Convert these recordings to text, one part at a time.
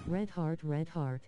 Red heart, red heart.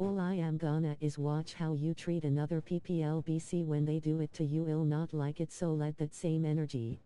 All I am gonna is watch how you treat another PPLBC when they do it to you. I'll not like it, so let that same energy.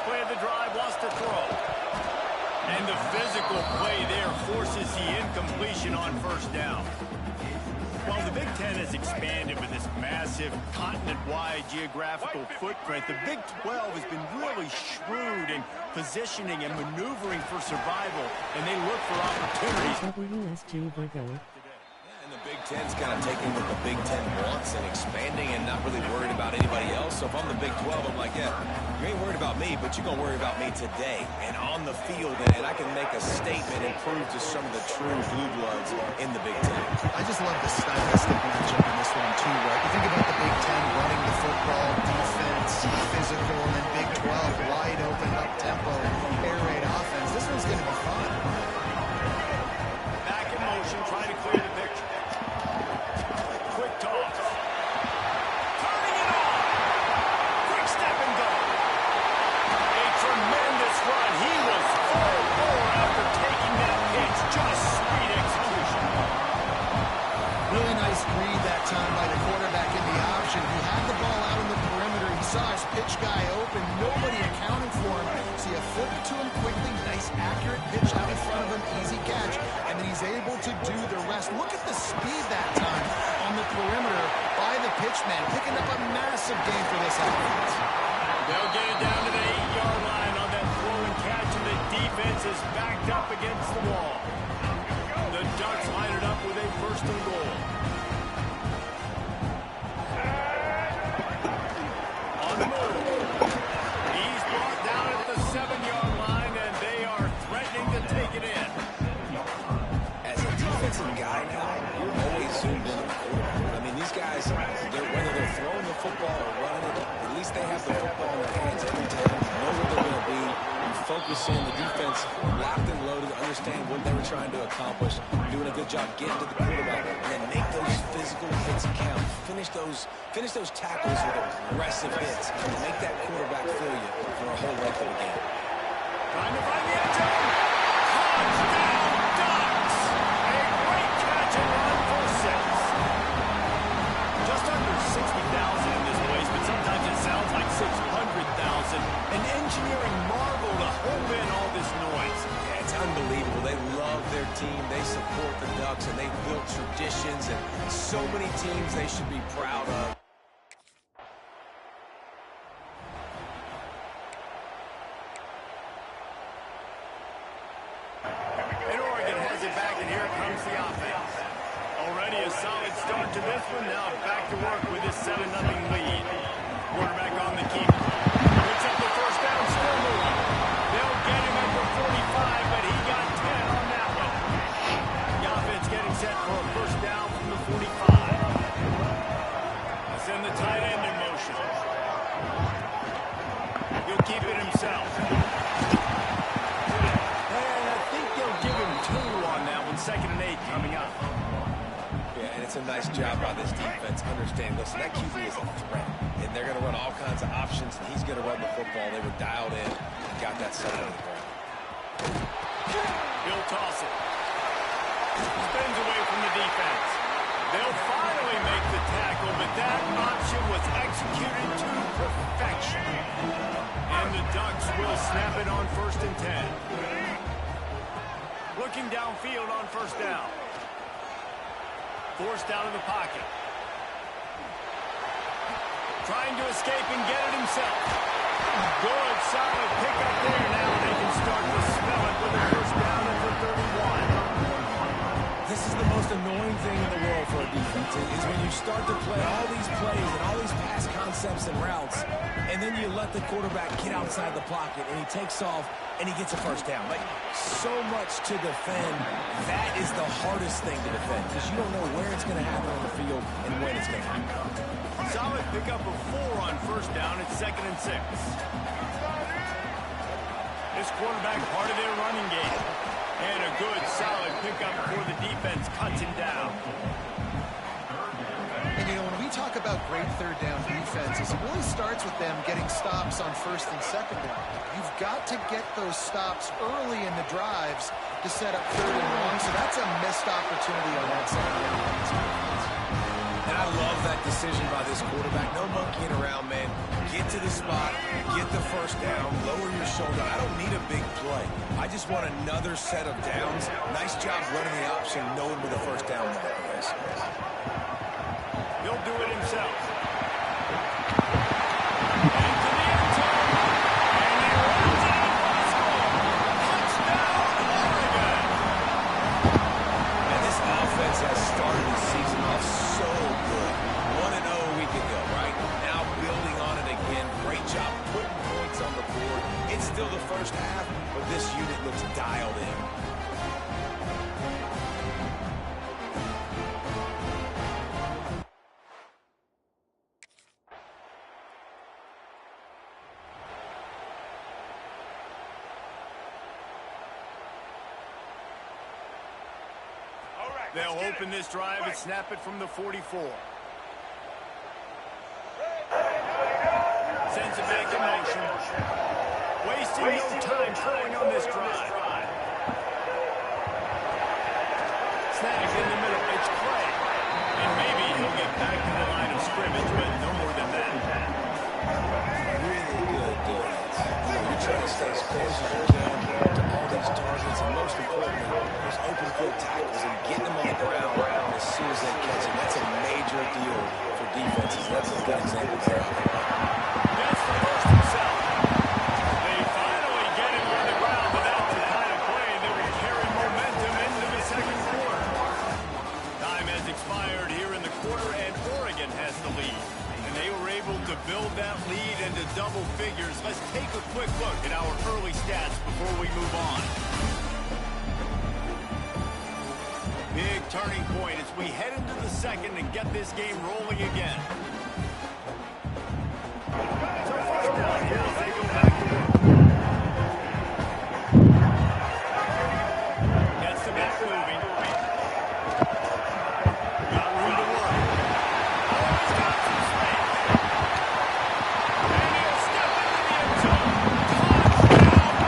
play of the drive, wants to throw. And the physical play there forces the incompletion on first down. While the Big Ten has expanded with this massive continent-wide geographical footprint, the Big 12 has been really shrewd in positioning and maneuvering for survival, and they look for opportunities. WSG Virgo. And the Big Ten's kind of taking what the Big Ten wants and expanding and not really worried about anybody else. So if I'm the Big 12, I'm like, yeah, you ain't worried about me, but you're going to worry about me today and on the field, and I can make a statement and prove to some of the true blue bloods in the Big Ten. I just love the stylistic matchup in this one, too, right? You think about the Big Ten running the football, defense, physical, and then Big 12, wide open, up-tempo, air raid offense. This one's going to be fun. Back in motion, trying to clear the picture. Quick toss. Turning it on. Quick step and go. A tremendous run. He was 4-4 after taking that pitch. Just sweet execution. Really nice read that time by the quarterback in the option. He had the ball out in the perimeter. He saw his pitch guy open. Nobody accounting for him. So you flip it to him quickly. Nice, accurate pitch out in front of him. Easy catch. And then he's able to do the rest. Look at the speed that time on the perimeter by the pitchman. Picking up a massive gain for this offense. They'll get it down to the 8-yard line on that throw and catch, and the defense is backed up against the wall. The Ducks line it up with a first and goal. On the move. He's brought down at the 7-yard line, and they are threatening to take it in. As a defensive guy now, you're always zoomed in on the quarterback. I mean, these guys, whether they're throwing the football or running it, at least they have the football in their hands every time. You know where they're going to be. You focus in, the defense locked and loaded, understand what they were trying to accomplish, doing a good job getting to the quarterback, and then make those physical hits count. Finish those tackles with aggressive hits, and make that quarterback feel you for a whole length of the game. Trying to find the end zone. Touchdown, Ducks! A great catch and run for 6. Just under 60,000 in this place, but sometimes it sounds like 600,000. An engineering marvel to hold in all this noise. Yeah, it's unbelievable. They love their team. They support the Ducks, and they've built traditions and so many teams they should be proud of. And Oregon has it back, and here comes the offense. Already a solid start to this one. Now back to work with this 7-0 lead. Quarterback on the keep. Picks up the first down, still moving. They'll get him at the 45, but he got 10 on that one. The offense getting set for a first down from the 45. Send the tight end in motion. He'll keep it himself. And I think they'll give him 2 on that one. 2nd and 8 coming up. Yeah, and it's a nice job by this defense understanding, listen, that QB is a threat, and they're going to run all kinds of options, and he's going to run the football. They were dialed in and got that set on the ground. He'll toss it. Spins away from the defense. They'll finally make the tackle, but that option was executed to perfection. And the Ducks will snap it on 1st and 10. Looking downfield on first down. Forced down in the pocket. Trying to escape and get it himself. Good, solid pickup there. Now they can start to smell it with a first down at the 31. This is the most annoying thing in the world for a defense, is when you start to play all these plays and all these pass concepts and routes, and then you let the quarterback get outside the pocket, and he takes off, and he gets a first down. Like, so much to defend. That is the hardest thing to defend, because you don't know where it's going to happen on the field and when it's going to happen. Solid pickup of 4 on first down. It's 2nd and 6. This quarterback part of their running game. And a good, solid pickup before the defense cuts him down. And, you know, when we talk about great third down defenses, it really starts with them getting stops on 1st and 2nd down. You've got to get those stops early in the drives to set up 3rd and long, so that's a missed opportunity on that side of the offense. And I love that decision by this quarterback. No monkeying around, man. get to the spot, get the first down, lower your shoulder. I don't need a big play. I just want another set of downs. Nice job running the option, knowing where the first down marker is. He'll do it himself. Into the end zone. And he runs it impossible. Touchdown, Oregon. And this offense has started the season off so good. 1-0 a week ago, right? Now building on it again. Great job putting points on the board. It's still the first half, but this unit looks dialed in. They'll open this drive and snap it from the 44. Sends it back in motion. Wasting no time throwing on this drive. Snag in the middle. It's Clay. And maybe he'll get back to the line of scrimmage, but no more than that. Really good defense. You're trying to stay as close as you can to all these targets, and most importantly, those open field tackles and getting them on the ground as soon as they catch it. That's a major deal for defenses. That's a good example there. That's the first himself. They finally get him on the ground, but that's the kind of play that will carry momentum into the second quarter. Time has expired here in the quarter, and Oregon has the lead. And they were able to build that lead into double figures. Let's take a quick look at our early stats before we move on. Big turning point as we head into the second and get this game rolling again. So first down here as they go back to work. Gets the back moving. Got room to work. Oh, he's got some space. And he'll step into the end zone.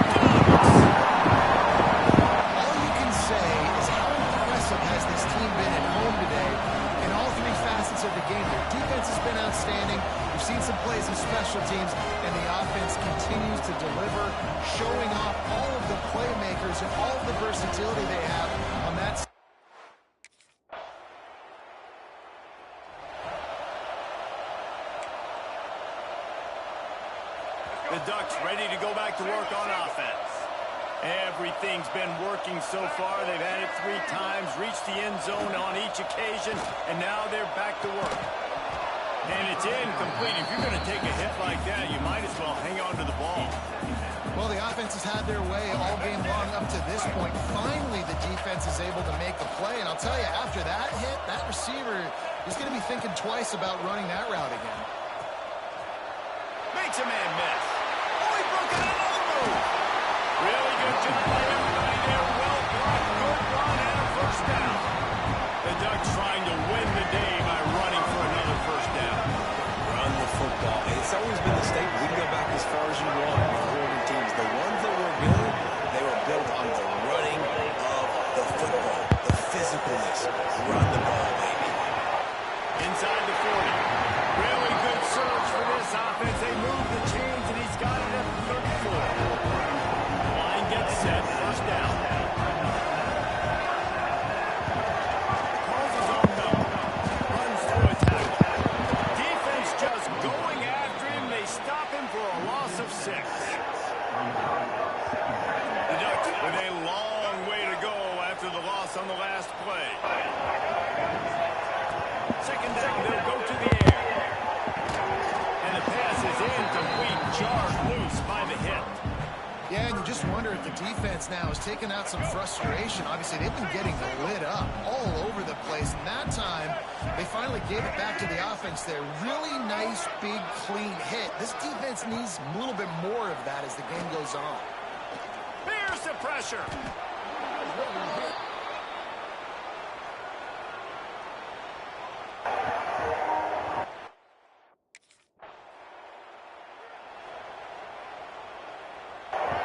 Touchdown, Ducks! All you can say is how impressive has this team been at home today in all three facets of the game. Their defense has been outstanding. We've seen some plays in special teams, and the offense continues to deliver, showing off all of the playmakers and all of the versatility they have on that side. The Ducks ready to go back to work on offense. Everything's been working so far. They've had it 3 times, reached the end zone on each occasion, and now they're back to work. And it's incomplete. If you're going to take a hit like that, you might as well hang on to the ball. Well, the offense has had their way all game long up to this point. Finally, the defense is able to make the play. And I'll tell you, after that hit, that receiver is going to be thinking twice about running that route again. Makes a man miss. Oh, he broke out another move. Really good job by everybody there. Well blocked, good run, and a first down. The Ducks trying to win the day by running for another first down. Run the football. It's always been the staple. We can go back as far as you want with Oregon teams. The ones that were good, they were built on the running of the football, the physicalness. Run the ball, baby. Inside the 40. Really good surge for this offense. They move the chains, and he's got it at the 34. Line gets set. First down. Calls his own number. Runs through a tackle. Defense just going after him. They stop him for a loss of 6. The Ducks with a long way to go after the loss on the last play. Second down, they'll go to the air. And the pass is incomplete, jarred loose by the hit. Yeah, and you just wonder if the defense now is taking out some frustration. Obviously, they've been getting lit up all over the place. And that time, they finally gave it back to the offense there. Really nice, big, clean hit. This defense needs a little bit more of that as the game goes on. Here's the pressure.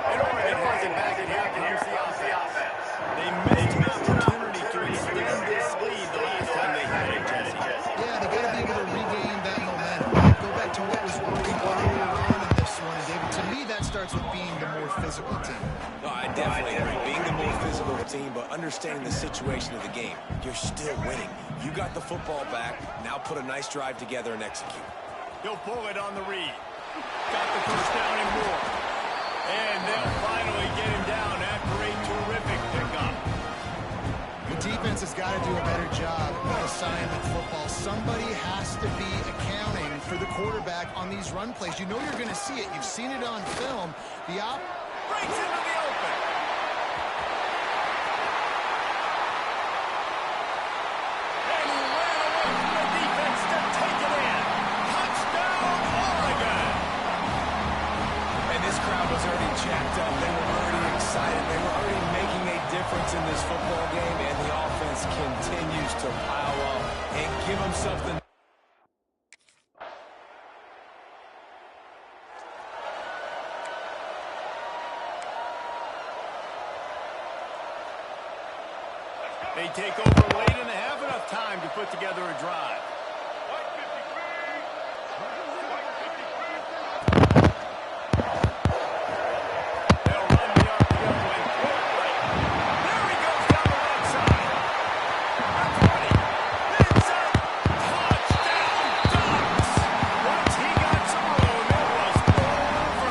And Oregon has it back, and here comes the offense. They missed an opportunity to extend this lead the last time they had it, Jesse. Yeah, they got to be able to regain that momentum. Go back to what was working physical team. No, I definitely agree. Being the more physical team, but understanding the situation of the game, you're still winning. You got the football back. Now put a nice drive together and execute. He'll pull it on the read. Got the first down and more. And they'll finally get him down after a terrific pickup. The defense has got to do a better job of assignment football. Somebody has to be accounting for the quarterback on these run plays. You know you're going to see it. You've seen it on film. The breaks into the open. And he ran away from the defense to take it in. Touchdown, Oregon. And this crowd was already jacked up. They were already excited. They were already making a difference in this football game, and the offense continues to pile up and give them something. They take over late and have enough time to put together a drive. They'll run the RPO and quickly. There he goes down the right side. At 20. Inside. Touchdown, Ducks. Once he got some room, it was over.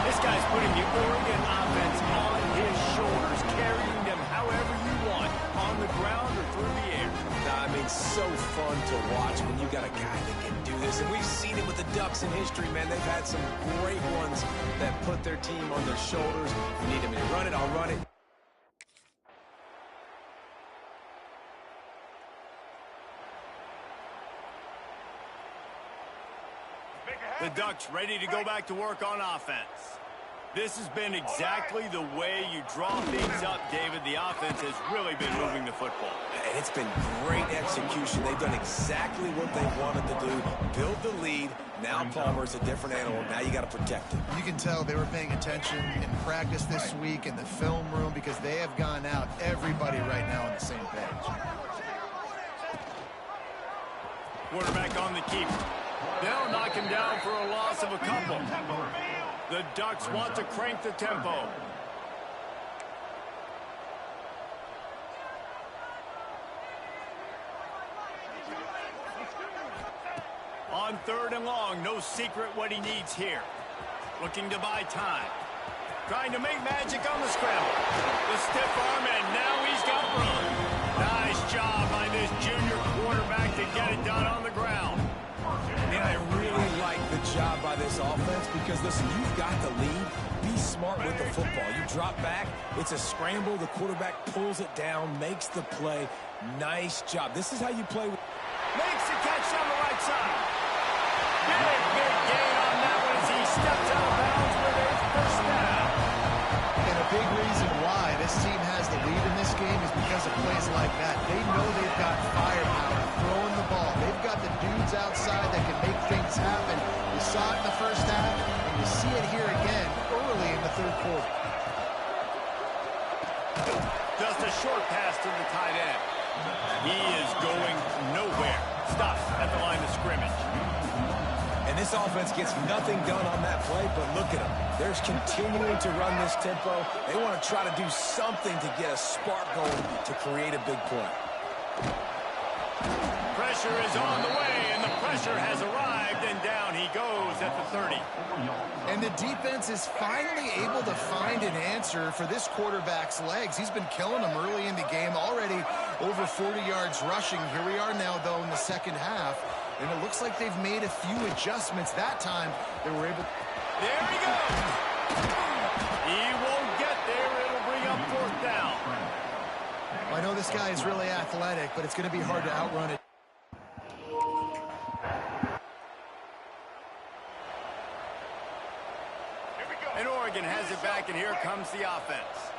This guy's putting the Oregon offense on his shoulders, carrying them however you want, on the ground or through the air. I mean, so fun to watch when you got a guy that can do this. And we've seen it with the Ducks in history, man. They've had some great ones that put their team on their shoulders. If you need me to run it, I'll run it. The Ducks ready to go back to work on offense. This has been exactly the way you draw things up, David. The offense has really been moving the football. And it's been great execution. They've done exactly what they wanted to do. Build the lead. Now Palmer's a different animal. Now you got to protect him. You can tell they were paying attention in practice this week in the film room because they have gone out, everybody right now on the same page. Quarterback on the keeper. They'll knock him down for a loss of a couple. The Ducks want to crank the tempo. On 3rd and long, no secret what he needs here. Looking to buy time. Trying to make magic on the scramble. The stiff arm, and now he's got run. Nice job by this junior quarterback to get it done on the ground. And I really like the job by this offense because, listen, you've got the lead. Be smart with the football. You drop back, it's a scramble. The quarterback pulls it down, makes the play. Nice job. This is how you play. Makes the catch on the right side. Big gain on that one as he steps out of bounds with a first down. And a big reason why this team has the lead in this game is because of plays like that. They know they've got firepower throwing the ball. They've got the dudes outside that can make things happen. You saw it in the first half, and you see it here again early in the 3rd quarter. Just a short pass to the tight end. He is going nowhere. Stops at the line of scrimmage. And this offense gets nothing done on that play, but look at them. They're continuing to run this tempo. They want to try to do something to get a spark going to create a big play. Pressure is on the way, and the pressure has arrived, and down he goes at the 30. And the defense is finally able to find an answer for this quarterback's legs. He's been killing them early in the game, already over 40 yards rushing. Here we are now, though, in the 2nd half, and it looks like they've made a few adjustments. That time, they were able... There he goes! He won't get there. It'll bring up 4th down. I know this guy is really athletic, but it's going to be hard to outrun it. And Oregon has it back, and here comes the offense.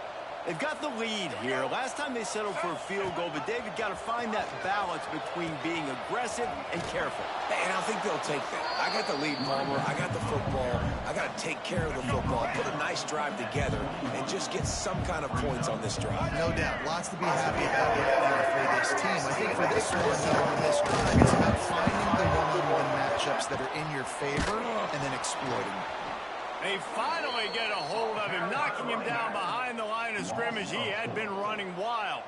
They've got the lead here. Last time they settled for a field goal, but David got to find that balance between being aggressive and careful. And I think they'll take that. I got the lead, Palmer. I got the football. I got to take care of the football, put a nice drive together, and just get some kind of points on this drive. No doubt. Lots to be happy about for this team. I think for this one, though, on this drive, it's about finding the one-on-one matchups that are in your favor and then exploiting them. They finally get a hold of him, knocking him down behind the line of scrimmage. He had been running wild.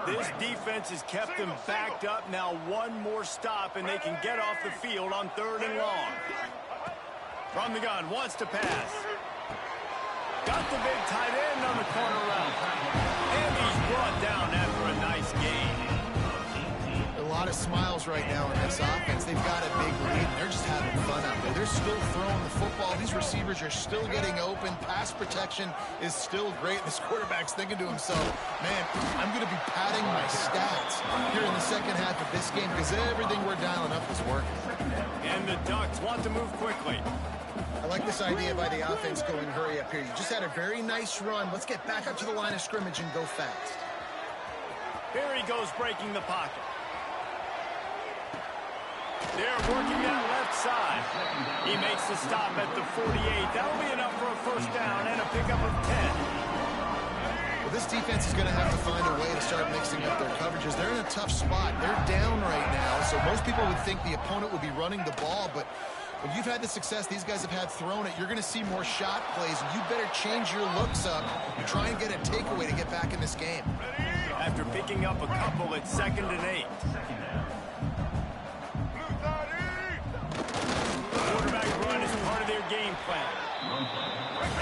This defense has kept them backed up. Now one more stop, and they can get off the field on 3rd and long. From the gun, wants to pass. Got the big tight end on the corner route. And he's brought down after a nice gain. A lot of smiles right now in this offense. They've got a big lead, and they're just having fun out there. They're still throwing the football. These receivers are still getting open. Pass protection is still great. This quarterback's thinking to himself, man, I'm going to be padding my stats here in the second half of this game because everything we're dialing up is working. And the Ducks want to move quickly. I like this idea by the offense going hurry up here. You just had a very nice run. Let's get back up to the line of scrimmage and go fast. Here he goes, breaking the pocket. They're working that left side. He makes the stop at the 48. That'll be enough for a first down and a pickup of 10. Well, this defense is going to have to find a way to start mixing up their coverages. They're in a tough spot. They're down right now, so most people would think the opponent would be running the ball, but when you've had the success these guys have had throwing it, you're going to see more shot plays, and you better change your looks up and try and get a takeaway to get back in this game. After picking up a couple at 2nd and 8. Quarterback run is part of their game plan.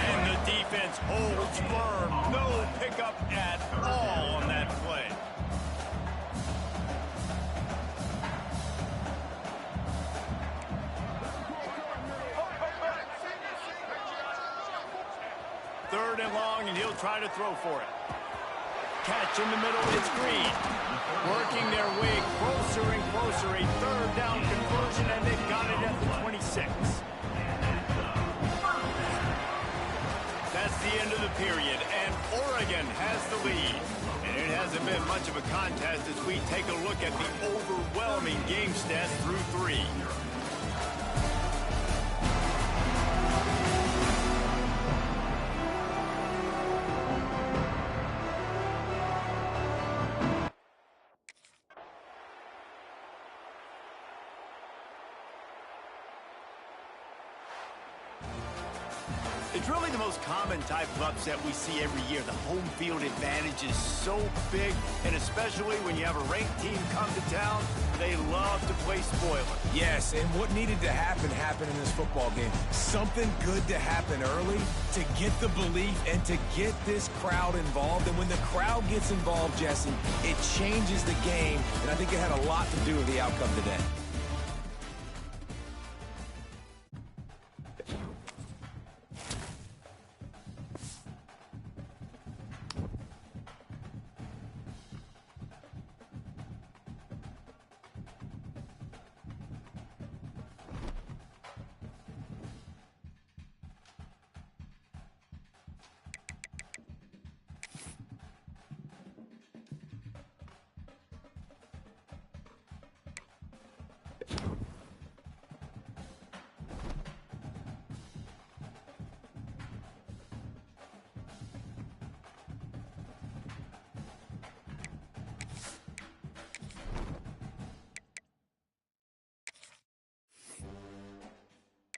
And the defense holds firm. No pickup at all on that play. Third and long, and he'll try to throw for it. Catch in the middle, it's Green. Working their way closer and closer. A 3rd down conversion, and they've got it at the 26. That's the end of the period, and Oregon has the lead. And it hasn't been much of a contest as we take a look at the overwhelming game stats through 3. It's really the most common type of upset we see every year. The home field advantage is so big, and especially when you have a ranked team come to town, they love to play spoiler. Yes, and what needed to happen happened in this football game. Something good to happen early to get the belief and to get this crowd involved. And when the crowd gets involved, Jesse, it changes the game, and I think it had a lot to do with the outcome today.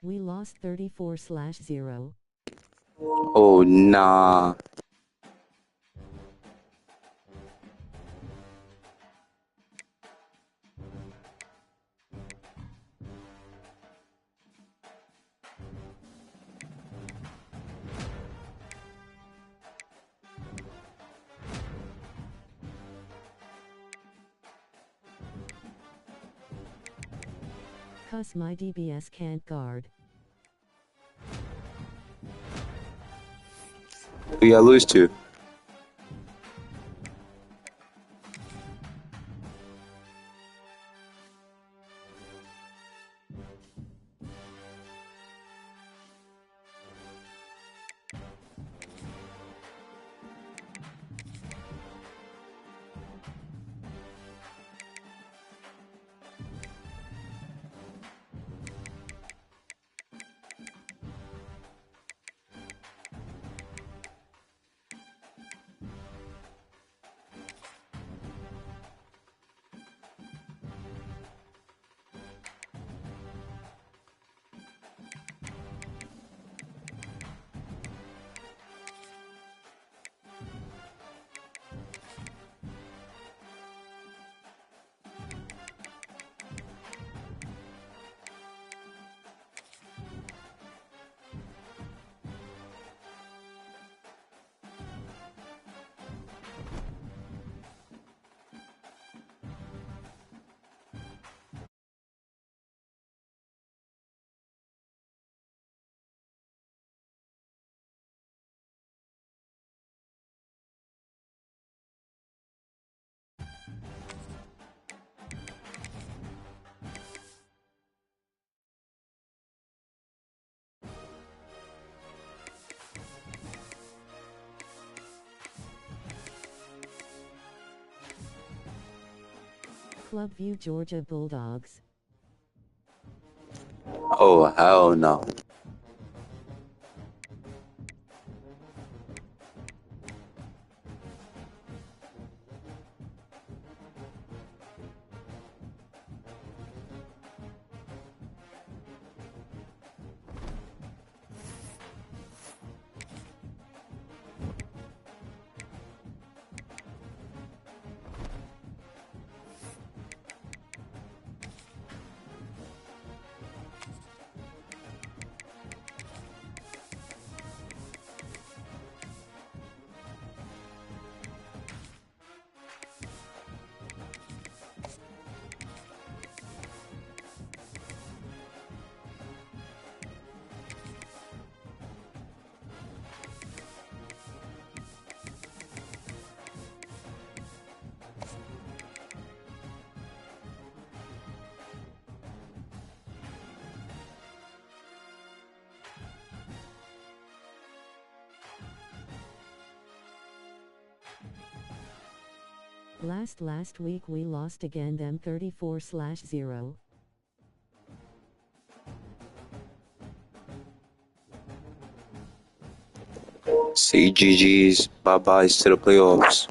We lost 34/0. Oh, nah. Cuz my DBS can't guard. Who y'all lose to? Clubview, Georgia Bulldogs. Oh, hell no. Last week we lost again them 34-0. Say GG's, bye-byes to the playoffs.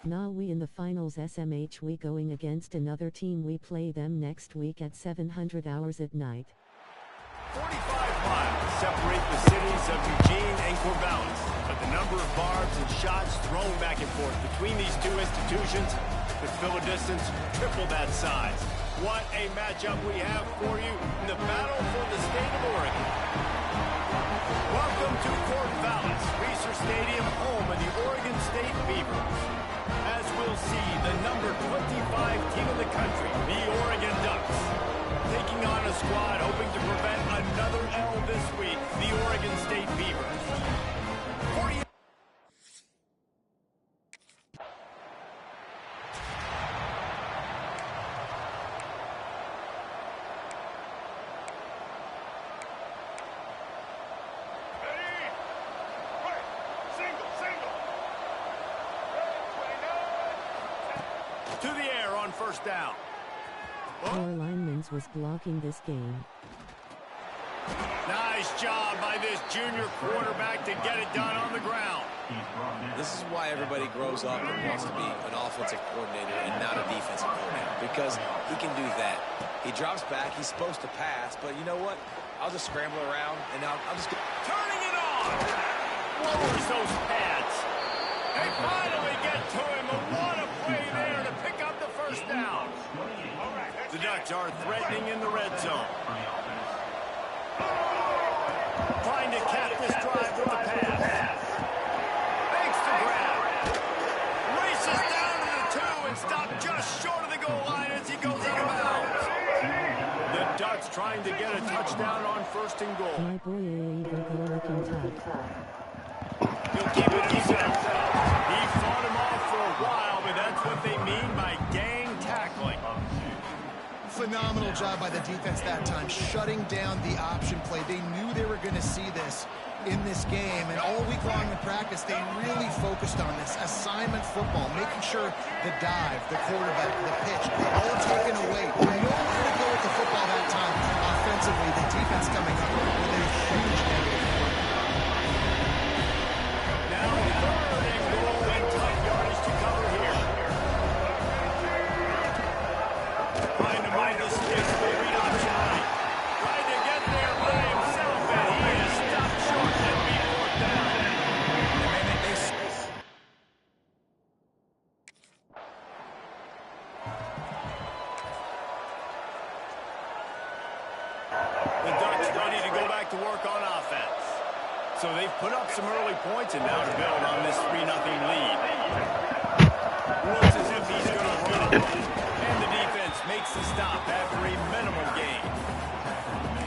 Now we in the finals SMH we going against another team we play them next week at 700 hours at night. 45 miles separate the cities of Eugene and Corvallis, but the number of barbs and shots thrown back and forth between these two institutions could fill a distance triple that size. What a matchup we have for you in the battle for the state of Oregon. Welcome to Corvallis, Reser Stadium, home of the Oregon State Beavers. As we'll see, the number 25 team in the country, the Oregon Ducks, taking on a squad hoping to prevent another L this week, the Oregon State Beavers. 40 to the air on first down. Our linemen was blocking this game. Nice job by this junior quarterback to get it done on the ground. This is why everybody grows up and wants to be an offensive coordinator and not a defensive coordinator, because he can do that. He drops back, he's supposed to pass, but you know what? I'll just scramble around, and I'll just... Turning it on! Lowers those pads. They finally get to him, and what a play there to pick up the first down. The Ducks are threatening in the red zone. Trying to cap this drive with the pass. Makes the grab. Races down to the 2 and stopped just short of the goal line as he goes out of bounds. The Ducks trying to get a touchdown on first and goal. My boy Virgo looking tough. He'll keep it himself. He fought him off for a while, but that's what they mean by gang tackling. Phenomenal job by the defense that time, shutting down the option play. They knew they were going to see this in this game, and all week long in practice, they really focused on this assignment football, making sure the dive, the quarterback, the pitch, all taken away. Nowhere to go with the football that time offensively. The defense coming up with a huge negative play. Now, third and goal and tough yardage to cover here. Trying to move the sticks with read option right. Trying to get there by himself, and he is stopped short and being brought down. The Ducks ready to go back to work on offense. So they've put up some early points and now to build on this 3-0 lead. Looks as if he's going to run it. And the defense makes the stop after a minimal gain.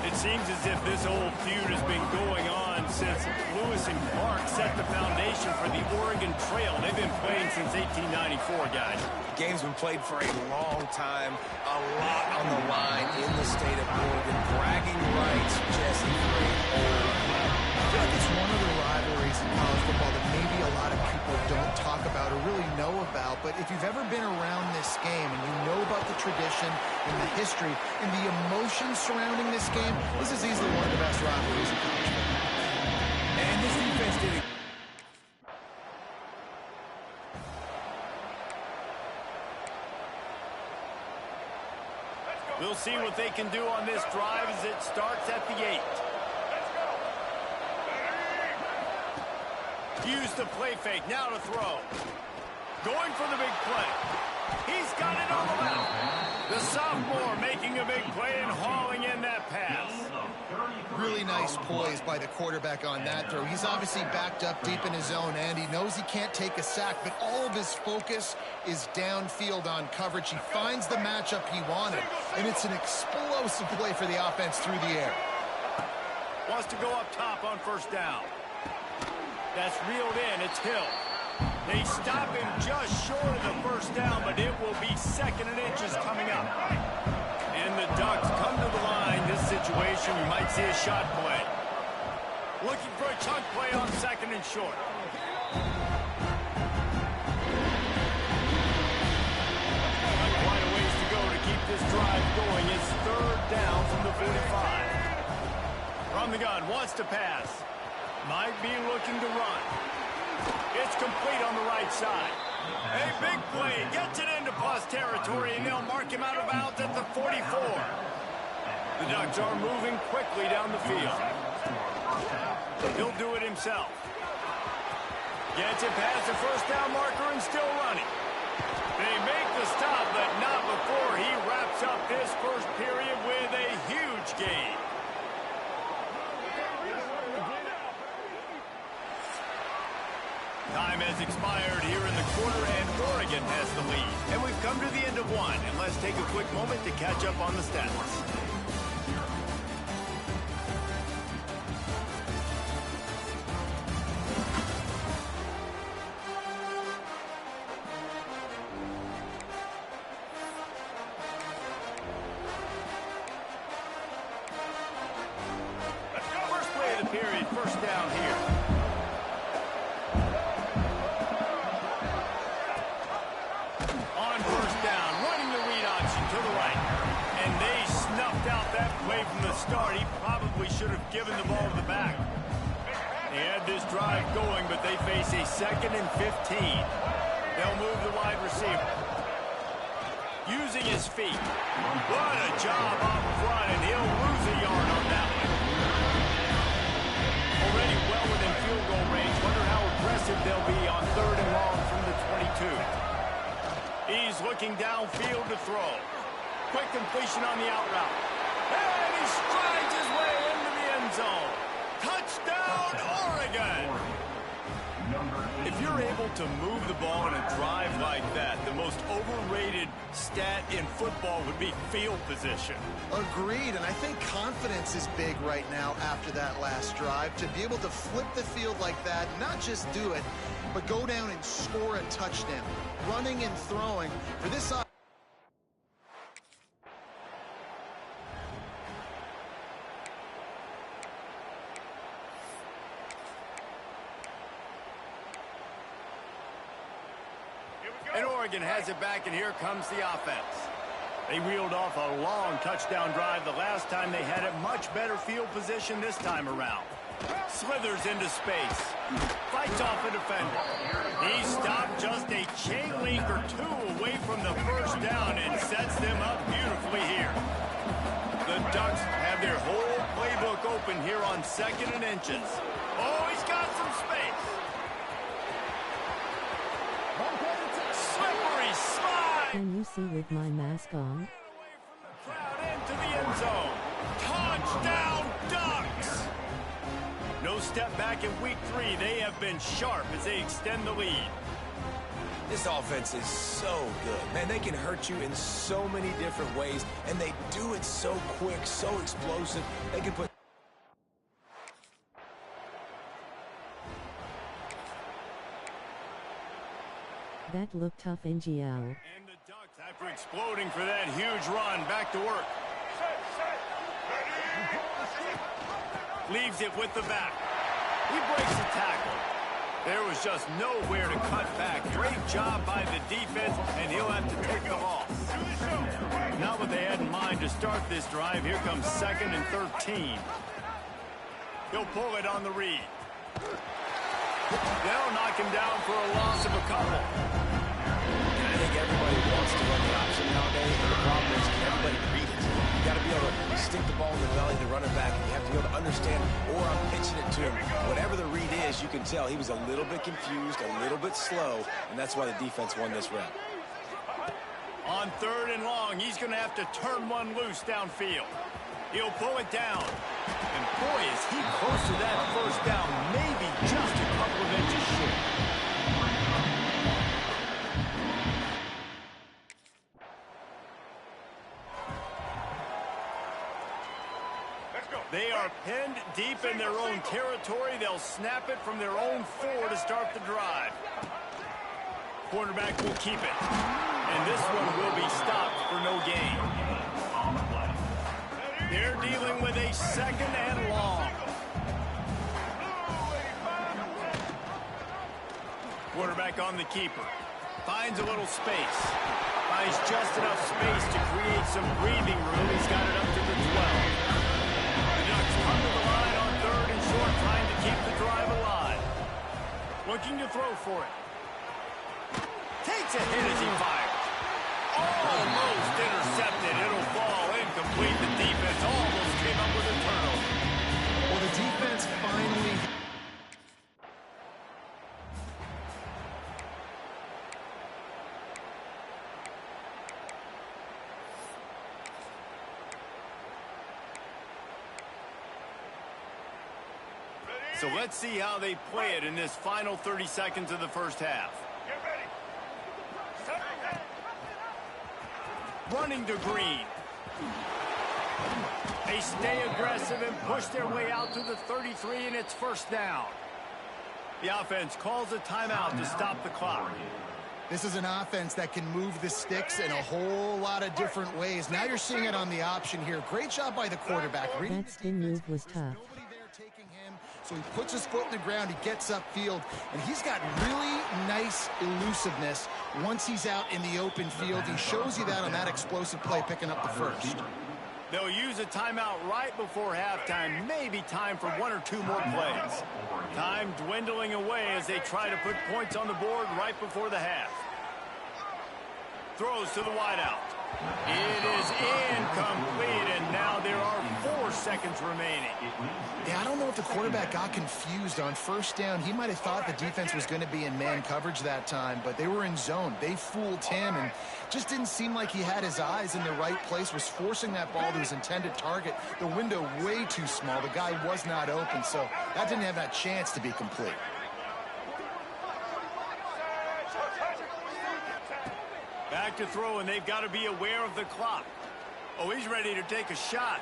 It seems as if this whole feud has been going on since Lewis and Clark set the foundation for the Oregon Trail. They've been playing since 1894, guys. The game's been played for a long time, a lot on the line in the state of Oregon. Bragging rights, Jesse, I feel like it's one of the rivalries in college football that maybe a lot of people don't talk about or really know about, but if you've ever been around this game and you know about the tradition and the history and the emotions surrounding this game, this is easily one of the best rivalries in college football. And this defense did it. We'll see what they can do on this drive as it starts at the 8. Use the play fake, now to throw. Going for the big play. He's got it on the left. The sophomore making a big play and hauling in that pass. Really nice poise by the quarterback on that throw. He's obviously backed up deep in his own end. He knows he can't take a sack, but all of his focus is downfield on coverage. He finds the matchup he wanted, and it's an explosive play for the offense through the air. Wants to go up top on first down. That's reeled in. It's Hill. They stop him just short of the first down, but it will be 2nd and inches coming up. And the Ducks come to the line. This situation, we might see a shot play. Looking for a chunk play on 2nd and short. Not quite a ways to go to keep this drive going. It's 3rd down from the 45. From the gun, wants to pass. Might be looking to run. It's complete on the right side. A big play. Gets it into plus territory, and they'll mark him out of bounds at the 44. The Ducks are moving quickly down the field. He'll do it himself. Gets it past the first down marker and still running. They make the stop, but not before he wraps up this first period with a huge gain. Time has expired here in the quarter, and Oregon has the lead. And we've come to the end of one, and let's take a quick moment to catch up on the stats. First play of the period, first down here. Start, he probably should have given the ball to the back. They had this drive going, but they face a 2nd and 15. They'll move the wide receiver. Using his feet. What a job up front, and he'll lose a yard on that one. Already well within field goal range. Wonder how aggressive they'll be on 3rd and long from the 22. He's looking downfield to throw. Quick completion on the out route. And he strides his way into the end zone. Touchdown, Oregon! If you're able to move the ball in a drive like that, the most overrated stat in football would be field position. Agreed, and I think confidence is big right now after that last drive. To be able to flip the field like that, not just do it, but go down and score a touchdown. Running and throwing for this side. And Oregon has it back, and here comes the offense. They reeled off a long touchdown drive the last time. They had a much better field position this time around. Slithers into space. Fights off a defender. He stopped just a chain link or two away from the first down and sets them up beautifully here. The Ducks have their whole playbook open here on 2nd and inches. Oh, he's got some space. Slippery slide. Can you see with my mask on? Away from the crowd into the end zone. Touchdown, Ducks! No step back in week 3. They have been sharp as they extend the lead. This offense is so good. Man, they can hurt you in so many different ways, and they do it so quick, so explosive. They can put... That looked tough, NGL. And the Ducks, after exploding for that huge run, back to work. Leaves it with the back. He breaks the tackle. There was just nowhere to cut back. Great job by the defense, and he'll have to take the loss. Not what they had in mind to start this drive. Here comes 2nd and 13. He'll pull it on the read. They'll knock him down for a loss of a couple. I think everybody wants to run the option nowadays, but the problem is can everybody read it? You got to be able to stick the ball in the belly to run it back, and you have to be able to understand, or I'm pitching it to him. Whatever the read is, you can tell he was a little bit confused, a little bit slow, and that's why the defense won this round. On 3rd and long, he's going to have to turn one loose downfield. He'll pull it down. And boy, is he close to that first down, maybe just a couple of inches short. They are pinned deep in their own territory. They'll snap it from their own 4 to start the drive. Quarterback will keep it. And this one will be stopped for no gain. They're dealing with a 2nd and long. Quarterback on the keeper. Finds a little space. Finds just enough space to create some breathing room. He's got it up to the 12. The Ducks come to the line on 3rd and short, trying to keep the drive alive. Looking to throw for it. Takes a hit as he fires. Almost intercepted. It'll fall incomplete. The defense almost came up with a turnover. Well, the defense finally... So let's see how they play it in this final 30 seconds of the first half. Running to Green. They stay aggressive and push their way out to the 33, and it's first down. The offense calls a timeout to stop the clock. This is an offense that can move the sticks in a whole lot of different ways. Now you're seeing it on the option here. Great job by the quarterback. That spin move was tough. Nobody there taking him, so he puts his foot in the ground, he gets upfield, and he's got really nice elusiveness once he's out in the open field. He shows you that on that explosive play, picking up the first. They'll use a timeout right before halftime. Maybe time for 1 or 2 more plays. Time dwindling away as they try to put points on the board right before the half. Throws to the wideout. It is incomplete, and now there are 4 seconds remaining. Yeah, I don't know if the quarterback got confused on first down. He might have thought the defense was going to be in man coverage that time, but they were in zone. They fooled him, and just didn't seem like he had his eyes in the right place, was forcing that ball to his intended target. The window way too small. The guy was not open, so that didn't have that chance to be complete. back to throw, and they've got to be aware of the clock. Oh, he's ready to take a shot.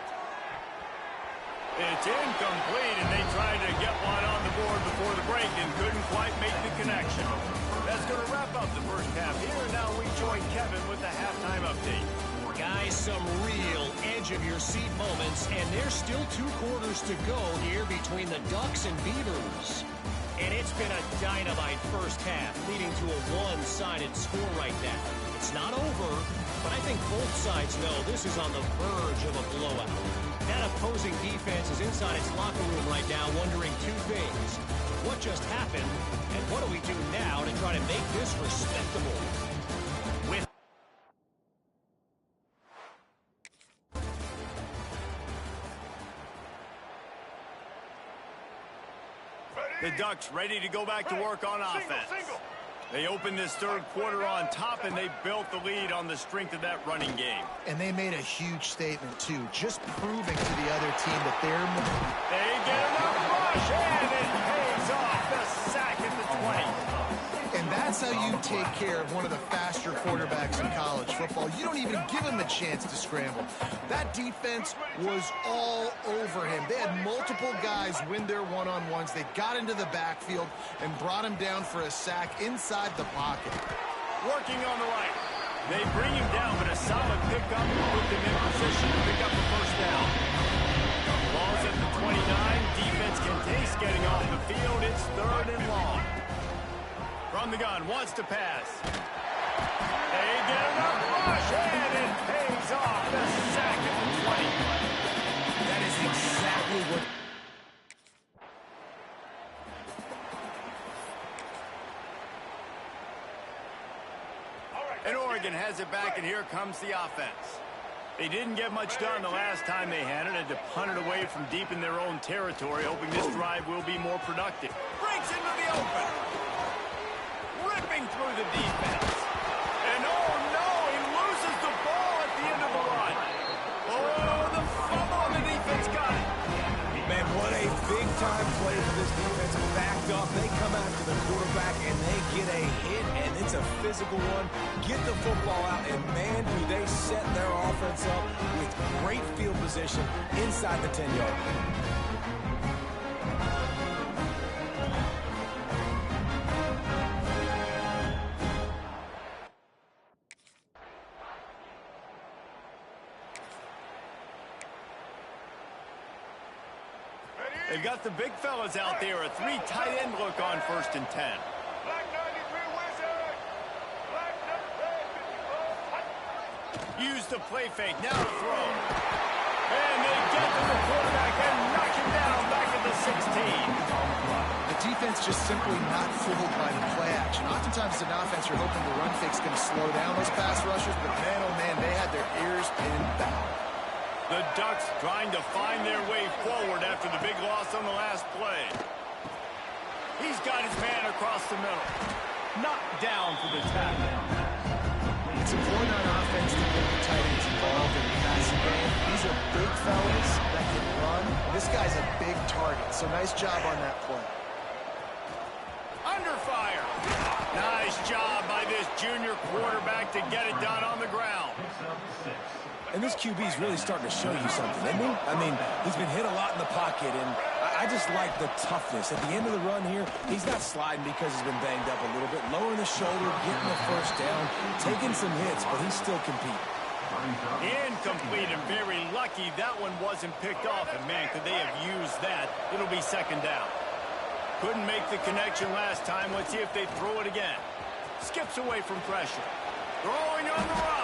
It's incomplete, and they tried to get one on the board before the break and couldn't quite make the connection. That's going to wrap up the first half here. Now we join Kevin with the halftime update. Guys, some real edge-of-your-seat moments, and there's still 2 quarters to go here between the Ducks and Beavers. And it's been a dynamite first half, leading to a one-sided score right now. It's not over, but I think both sides know this is on the verge of a blowout. That opposing defense is inside its locker room right now wondering 2 things. What just happened, and what do we do now to try to make this respectable? With the Ducks ready to go back to work on offense. They opened this third quarter on top, and they built the lead on the strength of that running game. And they made a huge statement, too, just proving to the other team that they're... They get another rush, and it pays off. The sack at the 20. And that's how you take care of one of the faster quarterbacks in college football. You don't even give him a chance to scramble. That defense was all over him. They had multiple guys win their one-on-ones. They got into the backfield and brought him down for a sack inside the pocket. Working on the right. They bring him down, but a solid pickup will put them in position to pick up the first down. Ball's at the 29. Defense can taste getting off the field. It's 3rd and long. From the gun, wants to pass. They get enough rush, and it pays off. The sack at the 20. That is exactly what... And Oregon has it back, and here comes the offense. They didn't get much done the last time they had it, and to punt it away from deep in their own territory, hoping this drive will be more productive. Breaks into the open. Ripping through the defense. And oh no, he loses the ball at the end of the run. Oh, the fumble, and the defense got it. Man, what a big-time play for this defense. Backed up, they come after the quarterback, and they get a hit, and it's a physical one. Get the football out, and man, do they set their offense up with great field position inside the 10-yard line. They've got the big fellas out there. A 3 tight end look on 1st and 10. Use the play fake. Now to throw. And they get to the quarterback and knock him down back at the 16. The defense just simply not fooled by the play action. Oftentimes, as an offense, you're hoping the run fake's going to slow down those pass rushers, but man, oh man, they had their ears pinned back. The Ducks trying to find their way forward after the big loss on the last play. He's got his man across the middle. Knocked down for the tackle. It's important on offense to get the tight ends involved in the passing game. These are big fellas that can run. This guy's a big target, so nice job on that play. Under fire. Nice job by this junior quarterback to get it done on the ground. And this QB's really starting to show you something, isn't he? I mean, he's been hit a lot in the pocket, and I just like the toughness. At the end of the run here, he's not sliding because he's been banged up a little bit. Lowering the shoulder, getting the first down, taking some hits, but he's still competing. Incomplete, and very lucky that one wasn't picked off. And, man, could they have used that? It'll be 2nd down. Couldn't make the connection last time. Let's see if they throw it again. Skips away from pressure. Throwing on the run.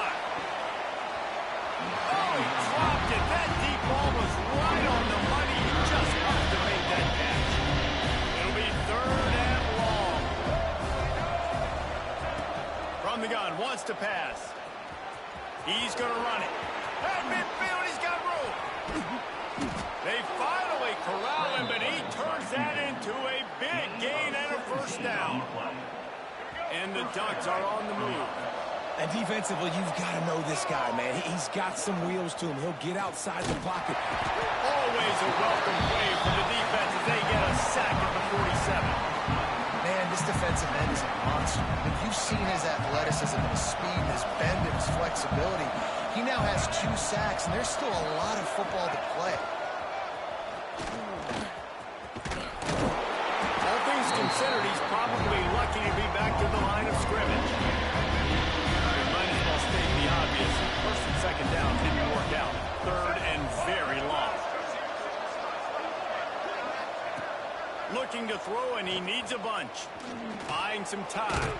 Oh, he dropped it. That deep ball was right on the money. He just has to make that catch. It'll be 3rd and long. From the gun, wants to pass. He's going to run it. At midfield, he's got room. They finally corral him, but he turns that into a big gain and a 1st down. And the Ducks are on the move. And defensively, you've got to know this guy, man. He's got some wheels to him. He'll get outside the pocket. Always a welcome play for the defense as they get a sack at the 47. Man, this defensive end is a monster. If you've seen his athleticism and his speed and his bend and his flexibility, he now has 2 sacks, and there's still a lot of football to play. All things considered, he's probably lucky to be back to the line of scrimmage. Might as well state the obvious. First and second down didn't work out. Third and very long. Looking to throw, and he needs a bunch. Buying some time.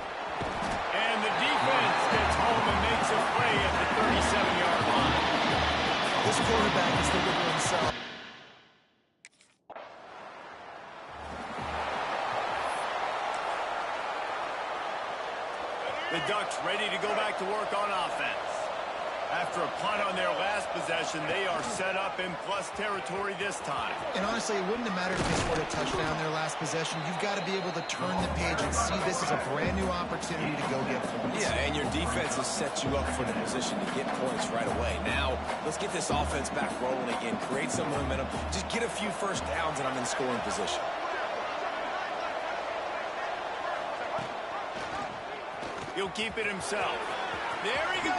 And the defense gets home and makes a play at the 37-yard line. This quarterback is the leader himself. The Ducks ready to go back to work on offense. After a punt on their last possession, they are set up in plus territory this time. And honestly, it wouldn't have mattered if they scored a touchdown their last possession. You've got to be able to turn the page and see this as a brand new opportunity to go get points. Yeah, and your defense has set you up for the position to get points right away. Now, let's get this offense back rolling again, create some momentum, just get a few first downs, and I'm in scoring position. He'll keep it himself. There he goes.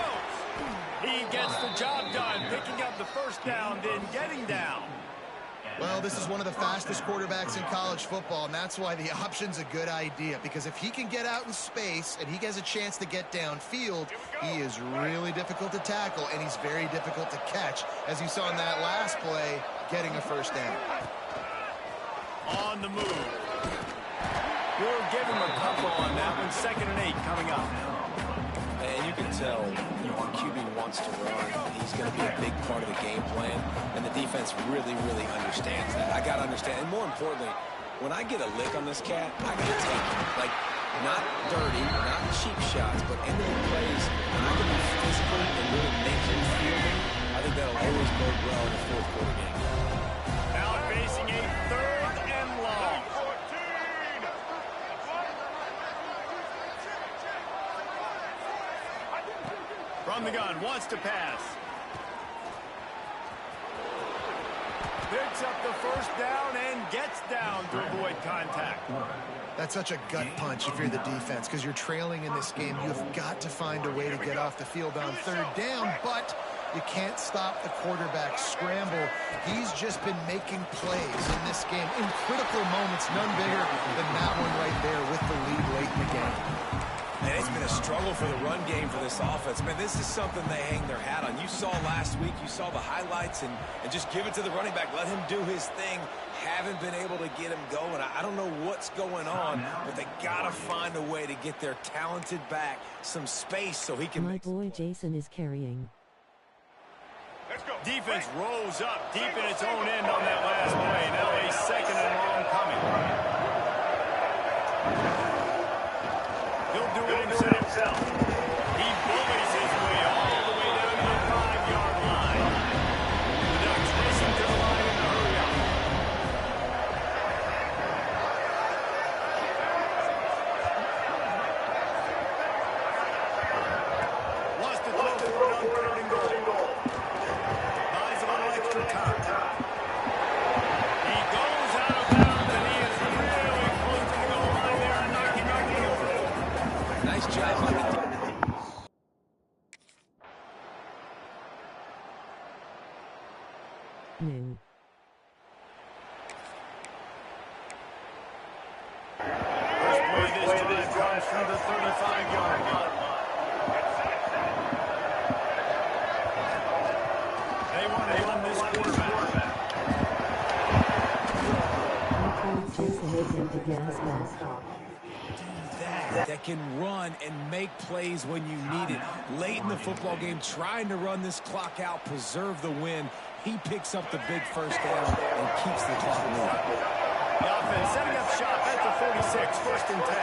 He gets the job done, picking up the first down, then getting down. Well, this is one of the fastest quarterbacks in college football, and that's why the option's a good idea. Because if he can get out in space and he has a chance to get downfield, he is really difficult to tackle, and he's very difficult to catch. As you saw in that last play, getting a first down. On the move. We'll give him a couple on that one. 2nd and 8 coming up. And you can tell your QB wants to run. He's going to be a big part of the game plan, and the defense really, really understands that. I got to understand, and more importantly, when I get a lick on this cat, I got to take it. Like, not dirty, not cheap shots, but ending plays, when I can be physical and really make him feel me, I think that'll always bode well in the 4th quarter game. Now facing a 3rd and long. From the gun, wants to pass. Picks up the first down and gets down to avoid contact. That's such a gut punch if you're the defense, because you're trailing in this game. You've got to find a way to get off the field on 3rd down, but you can't stop the quarterback scramble. He's just been making plays in this game in critical moments, none bigger than that one right there with the lead late in the game. And it's been a struggle for the run game for this offense. Man, this is something they hang their hat on. You saw last week, you saw the highlights, and just give it to the running back. Let him do his thing. Haven't been able to get him going. I don't know what's going on, but they got to find a way to get their talented back some space so he can My boy Jason is carrying. Defense rolls up deep in its own end on that last play. Now a 2nd and long coming. He'll do it himself. He bullies his way all the way down to the 5-yard line. The Ducks racing to the line in a hurry up. Wants to throw for it on 3rd and goal. Buys a little extra time. He goes out of bounds, and he is really close to the goal line there and knocking over. Nice job by the defense. New. First play this drive comes from the 35-yard line. They want to run this quarterback. Jason is into gas mask. That can run and make plays when you need it. Late in the football game, trying to run this clock out, preserve the win. He picks up the big first down and keeps the clock moving. The offense setting up shop at the 46, 1st and 10.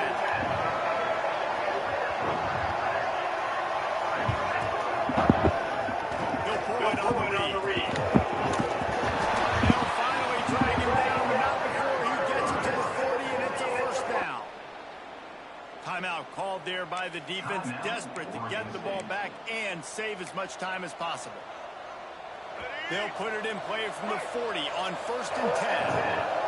He'll pull it on the read. They'll finally drag him down, but not before he gets it to the 40, and it's a first down. Timeout called there by the defense, desperate to get the ball back and save as much time as possible. They'll put it in play from the 40 on 1st and 10.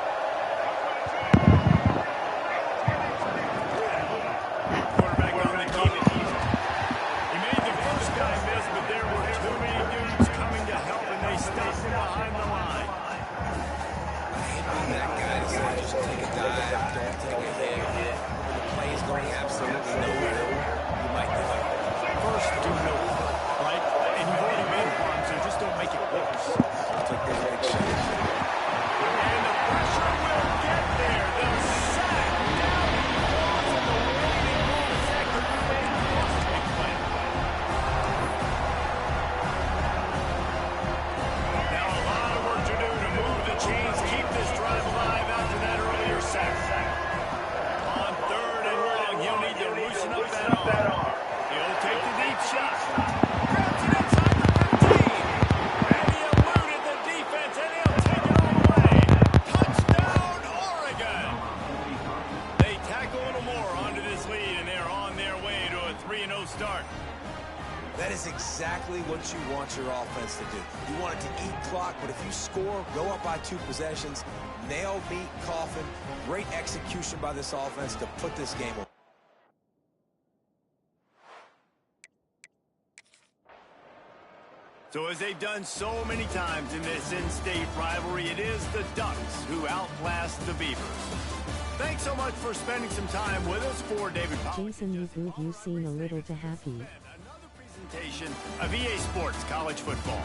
but if you score, go up by 2 possessions, nail, beat, coffin, great execution by this offense to put this game away. So as they've done so many times in this in-state rivalry, it is the Ducks who outlast the Beavers. Thanks so much for spending some time with us. For David Powell. Jason, you seem a little too happy. Another presentation of EA Sports College Football.